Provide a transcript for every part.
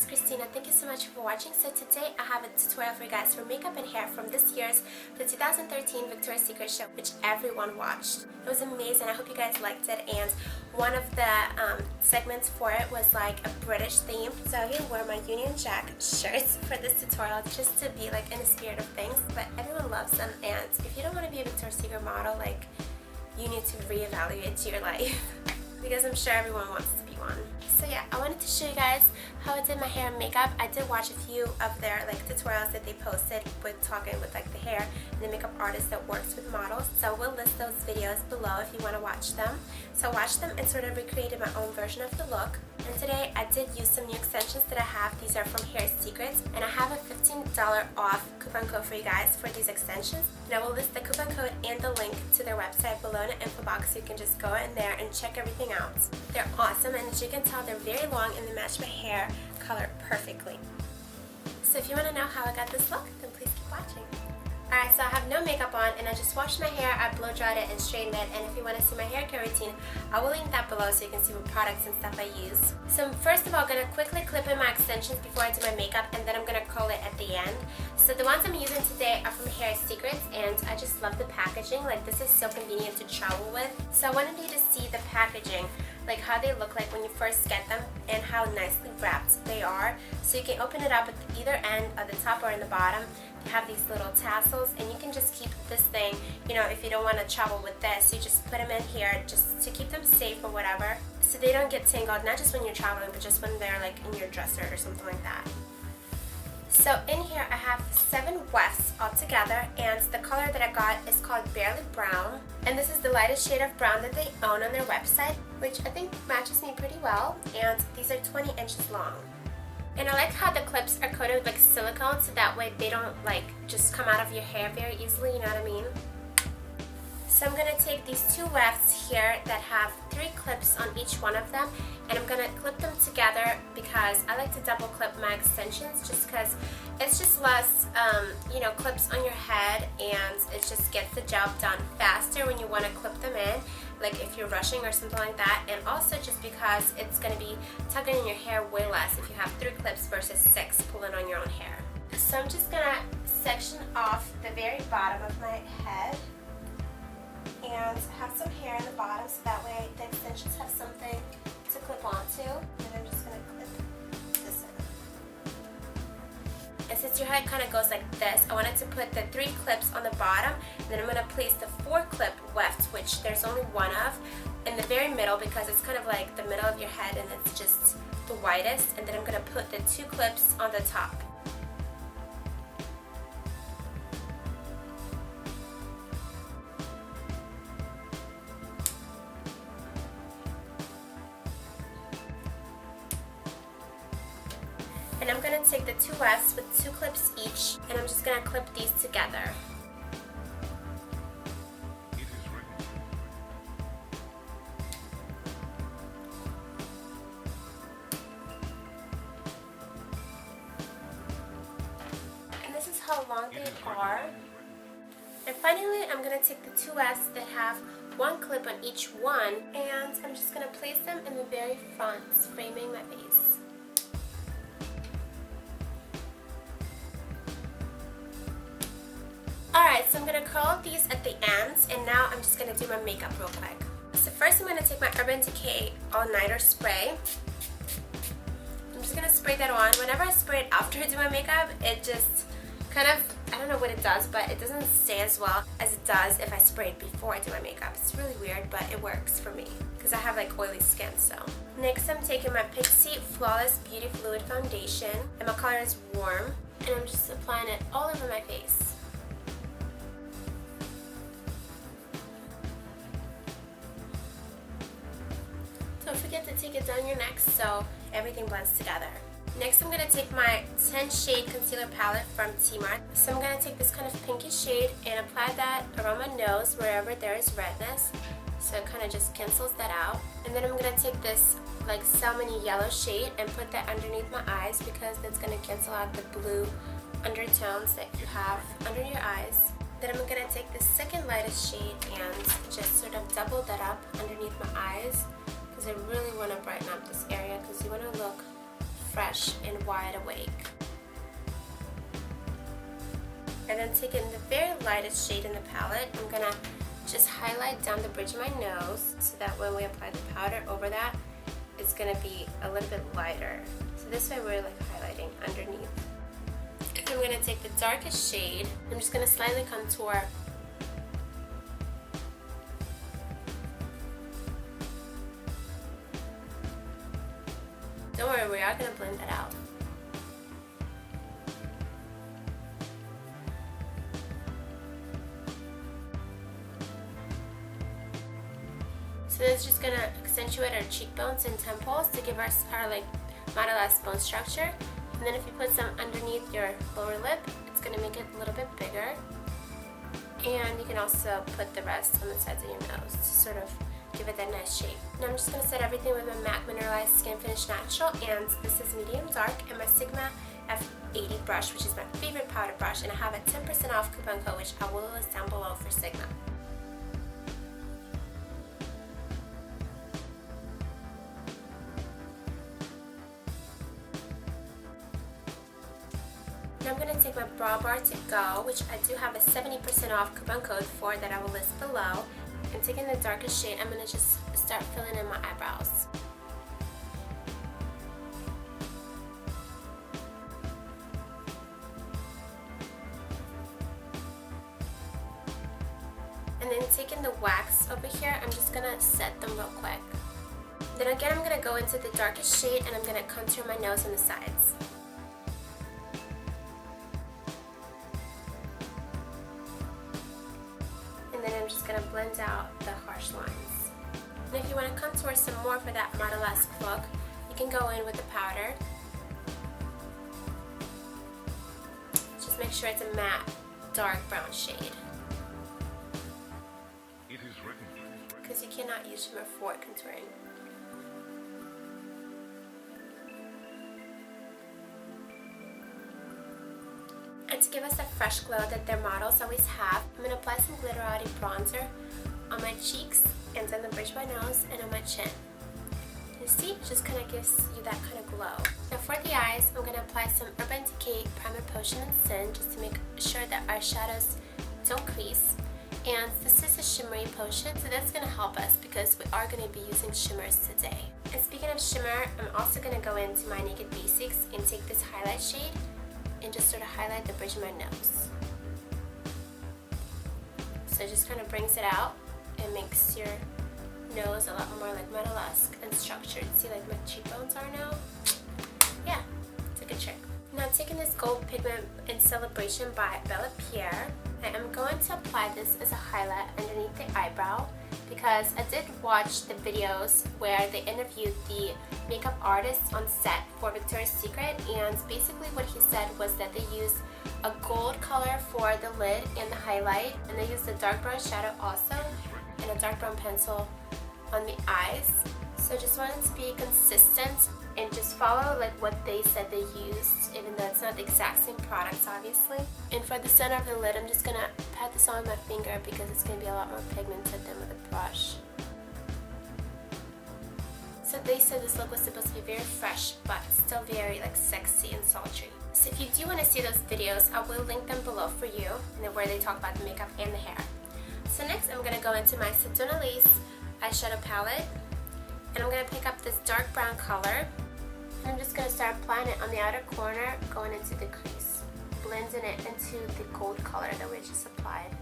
is Kristina. Thank you so much for watching. So today I have a tutorial for you guys for makeup and hair from this year's the 2013 Victoria's Secret show, which everyone watched. It was amazing. I hope you guys liked it, and one of the segments for it was like a British theme. So I here wear my Union Jack shirts for this tutorial just to be like in the spirit of things, but everyone loves them, and if you don't want to be a Victoria's Secret model, like, you need to reevaluate your life because I'm sure everyone wants to be one. So yeah, I wanted to show you guys how I did my hair and makeup. I did watch a few of their like tutorials that they posted with talking with like the hair and the makeup artist that works with models. So we'll list those videos below if you want to watch them. So I watched them and sort of recreated my own version of the look. And today I did use some new extensions that I have. These are from Hair Secrets, and I have a $15 off coupon code for you guys for these extensions. And I will list the coupon code and the link to their website below in the info box, so you can just go in there and check everything out. They're awesome, and as you can tell, they're very long and they match my hair color perfectly. So if you want to know how I got this look, then please keep watching. Alright, so I have no makeup on and I just washed my hair, I blow dried it and straightened it, and if you want to see my hair care routine, I will link that below so you can see what products and stuff I use. So first of all, I'm going to quickly clip in my extensions before I do my makeup, and then I'm going to curl it at the end. So the ones I'm using today are from Hair Secrets, and I just love the packaging. Like, this is so convenient to travel with. So I wanted you to see the packaging, like how they look like when you first get them and how nicely wrapped they are. So you can open it up at either end, at the top or in the bottom. You have these little tassels, and you can just keep this thing, you know, if you don't want to travel with this, you just put them in here just to keep them safe or whatever, so they don't get tangled, not just when you're traveling, but just when they're like in your dresser or something like that. So in here I have 7 wefts all together, and the color that I got is called Barely Brown, and this is the lightest shade of brown that they own on their website, which I think matches me pretty well, and these are 20 inches long. And I like how the clips are coated with like silicone, so that way they don't like just come out of your hair very easily, you know what I mean? So I'm going to take these 2 wefts here that have 3 clips on each one of them, and I'm going to clip them together because I like to double clip my extensions just because it's just less, you know, clips on your head, and it just gets the job done faster when you want to clip them in, like if you're rushing or something like that, and also just because it's going to be tugging in your hair way less if you have 3 clips versus 6 pulling on your own hair. So I'm just going to section off the very bottom of my head and have some hair in the bottom, so that way the extensions have something to clip onto. And I'm just going to clip this in. And since your head kind of goes like this, I wanted to put the 3 clips on the bottom, and then I'm going to place the 4 clip wefts, which there's only one of, in the very middle because it's kind of like the middle of your head and it's just the widest, and then I'm going to put the 2 clips on the top. And I'm going to take the 2 wefts with 2 clips each, and I'm just going to clip these together. And this is how long they are. And finally, I'm going to take the 2 wefts that have 1 clip on each one, and I'm just going to place them in the very front, framing my face. Alright, so I'm going to curl these at the ends, and now I'm just going to do my makeup real quick. So first I'm going to take my Urban Decay All Nighter Spray. I'm just going to spray that on. Whenever I spray it after I do my makeup, it just kind of, I don't know what it does, but it doesn't stay as well as it does if I spray it before I do my makeup. It's really weird, but it works for me because I have like oily skin. So next I'm taking my Pixie Flawless Beauty Fluid Foundation, and my color is Warm, and I'm just applying it all over my face. Don't forget to take it down your neck so everything blends together. Next I'm going to take my 10 shade concealer palette from Tmart. So I'm going to take this kind of pinky shade and apply that around my nose wherever there is redness. So it kind of just cancels that out. And then I'm going to take this like salmon-y yellow shade and put that underneath my eyes because that's going to cancel out the blue undertones that you have under your eyes. Then I'm going to take the second lightest shade and just sort of double that up underneath my eyes, because I really want to brighten up this area because you want to look fresh and wide awake. And then taking the very lightest shade in the palette, I'm gonna just highlight down the bridge of my nose so that when we apply the powder over that, it's gonna be a little bit lighter. So this way we're like highlighting underneath. And I'm gonna take the darkest shade. I'm just gonna slightly contour. Don't worry, we are gonna blend that out. So it's just gonna accentuate our cheekbones and temples to give our like modelized bone structure. And then if you put some underneath your lower lip, it's gonna make it a little bit bigger. And you can also put the rest on the sides of your nose to sort of give it that nice shape. Now I'm just gonna set everything with my MAC Mineralized Skin Finish Natural, and this is medium dark, and my Sigma F80 brush, which is my favorite powder brush, and I have a 10% off coupon code, which I will list down below for Sigma. Now I'm going to take my Brow Bar to Go, which I do have a 70% off coupon code for that I will list below. And taking the darkest shade, I'm going to just start filling in my eyebrows. And then taking the wax over here, I'm just going to set them real quick. Then again, I'm going to go into the darkest shade and I'm going to contour my nose on the sides. And then I'm just going to blend out the harsh lines. And if you want to contour some more for that modelesque look, you can go in with the powder. Just make sure it's a matte, dark brown shade. Because you cannot use shimmer for contouring. And to give us a fresh glow that their models always have, I'm going to apply some Glitterati bronzer on my cheeks and on the bridge of my nose and on my chin. You see, it just kind of gives you that kind of glow. Now for the eyes, I'm going to apply some Urban Decay Primer Potion and Sin just to make sure that our shadows don't crease. And this is a shimmery potion, so that's going to help us because we are going to be using shimmers today. And speaking of shimmer, I'm also going to go into my Naked Basics and take this highlight shade and just sort of highlight the bridge of my nose. So it just kind of brings it out and makes your nose a lot more like metal-esque and structured. See, like my cheekbones are now? Yeah, it's a good trick. Now taking this gold pigment in Celebration by Bella Pierre, I am going to apply this as a highlight underneath the eyebrow because I did watch the videos where they interviewed the makeup artist on set for Victoria's Secret, and basically what he said was that they used a gold color for the lid and the highlight, and they used a dark brown shadow also and a dark brown pencil on the eyes. So I just wanted to be consistent and just follow like what they said they used, even though it's not the exact same products obviously. And for the center of the lid, I'm just gonna pat this on with my finger because it's gonna be a lot more pigmented than with a brush. So they said this look was supposed to be very fresh, but still very like sexy and sultry. So if you do want to see those videos, I will link them below for you, and where they talk about the makeup and the hair. So next I'm gonna go into my Sedona Lace eyeshadow palette. And I'm going to pick up this dark brown color, and I'm just going to start applying it on the outer corner, going into the crease, blending it into the gold color that we just applied.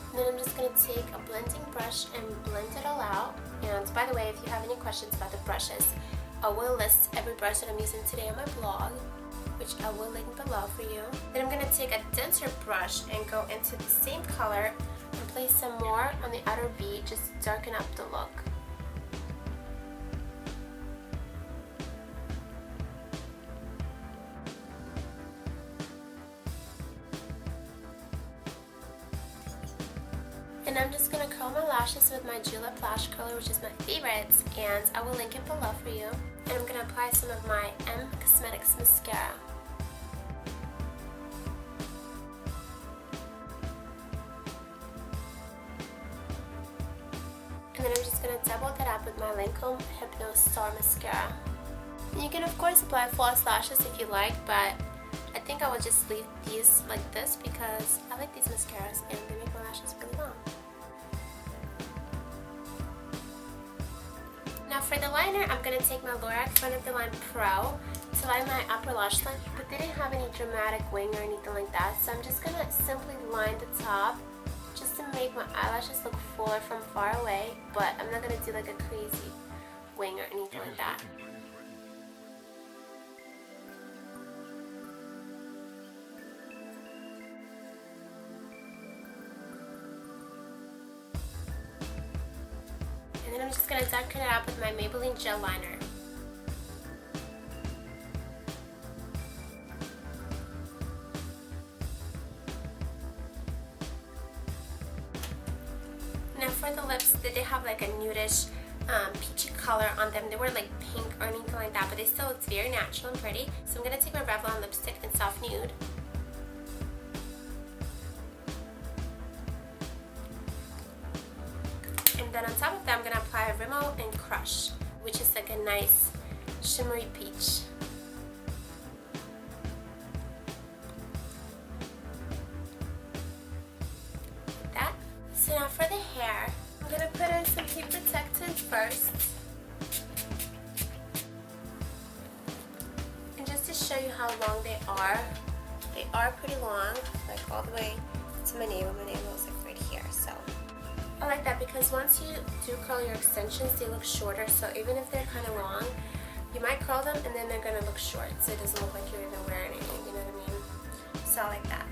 And then I'm just going to take a blending brush and blend it all out. And by the way, if you have any questions about the brushes, I will list every brush that I'm using today on my blog, which I will link below for you. Then I'm going to take a denser brush and go into the same color and place some more on the outer V, just to darken up the look. And I'm just going to curl my lashes with my Julep Lash Curler, which is my favorite, and I will link it below for you. And I'm going to apply some of my M Cosmetics mascara. And then I'm just going to double that up with my Lancome Hypno Star Mascara. And you can of course apply false lashes if you like, but I think I will just leave these like this because I like these mascaras and they make my lashes really long. Now for the liner, I'm going to take my Lorac Front of the Line Pro to line my upper lash line, but they didn't have any dramatic wing or anything like that, so I'm just going to simply line the top just to make my eyelashes look fuller from far away, but I'm not going to do like a crazy wing or anything like that. And then I'm just going to darken it up with my Maybelline Gel Liner. Now for the lips, they have like a nudish peachy color on them. They weren't like pink or anything like that, but they still looked very natural and pretty. So I'm going to take my Revlon lipstick in Soft Nude. And then on top of that, I'm going to apply a Rimmel and Crush, which is like a nice shimmery peach. Like that. So now for the hair, I'm going to put in some heat protectant first. And just to show you how long they are pretty long, like all the way to my navel. My navel is like right here, so I like that because once you do curl your extensions, they look shorter, so even if they're kind of long, you might curl them and then they're going to look short, so it doesn't look like you're even wearing anything, you know what I mean? So I like that.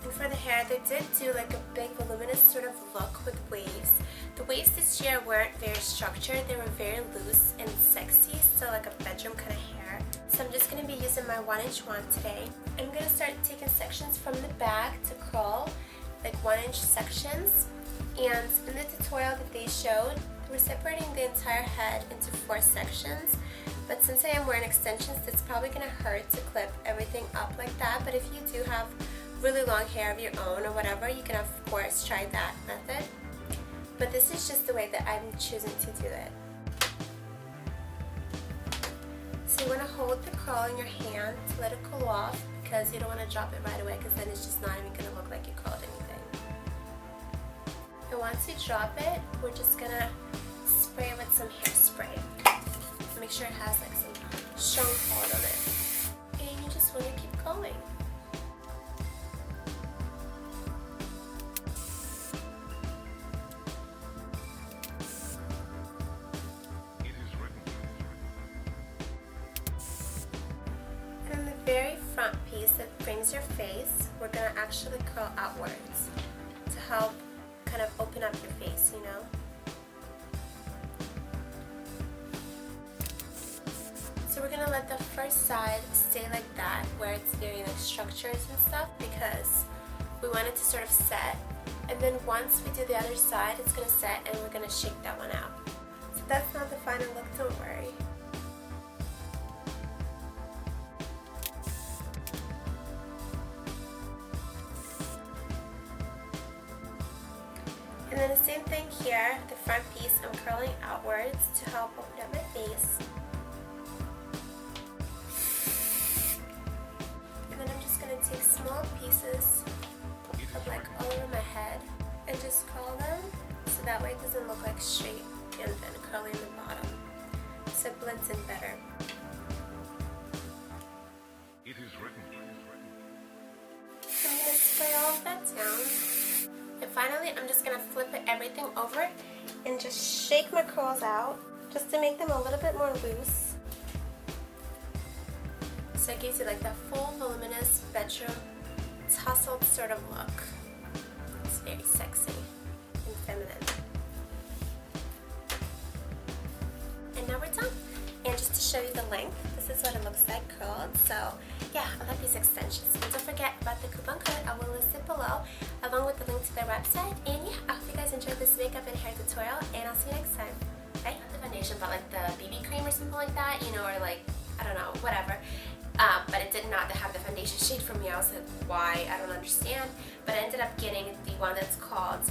And for the hair, they did do like a big voluminous sort of look with waves. The waves this year weren't very structured, they were very loose and sexy, so like a bedroom kind of hair. So I'm just going to be using my 1-inch wand today. I'm going to start taking sections from the back to curl, like 1-inch sections. And in the tutorial that they showed, we're separating the entire head into 4 sections. But since I am wearing extensions, it's probably going to hurt to clip everything up like that. But if you do have really long hair of your own or whatever, you can of course try that method. But this is just the way that I'm choosing to do it. So you want to hold the curl in your hand to let it cool off, because you don't want to drop it right away, because then it's just not even going to look like you curled anything. And once you drop it, we're just going to spray it with some hairspray. Make sure it has like some strong hold on it. And you just want to keep going. And then the very front piece that frames your face, we're going to actually curl outwards to help kind of open up your face, you know? So we're going to let the first side stay like that, where it's very like structures and stuff, because we want it to sort of set. And then once we do the other side, it's going to set and we're going to shake that one out. So that's not the final look, don't worry. And then the same thing here, the front piece I'm curling outwards to help open up my face. And then I'm just going to take small pieces of like all over my head and just curl them so that way it doesn't look like straight and then curly in the bottom. So it blends in better. It is written. So I'm going to spray all of that down. And finally, I'm just going to flip everything over and just shake my curls out just to make them a little bit more loose. So it gives you like that full voluminous bedroom tousled sort of look. It's very sexy and feminine. And now we're done. And just to show you the length, this is what it looks like curled. So yeah, I love these extensions. And don't forget about the coupon code. I will list it below, along with the link to their website. And yeah, I hope you guys enjoyed this makeup and hair tutorial, and I'll see you next time. Bye. foundation, but like the BB cream or something like that, you know, or like, I don't know, whatever. But it did not have the foundation shade for me. I was like, why? I don't understand. But I ended up getting the one that's called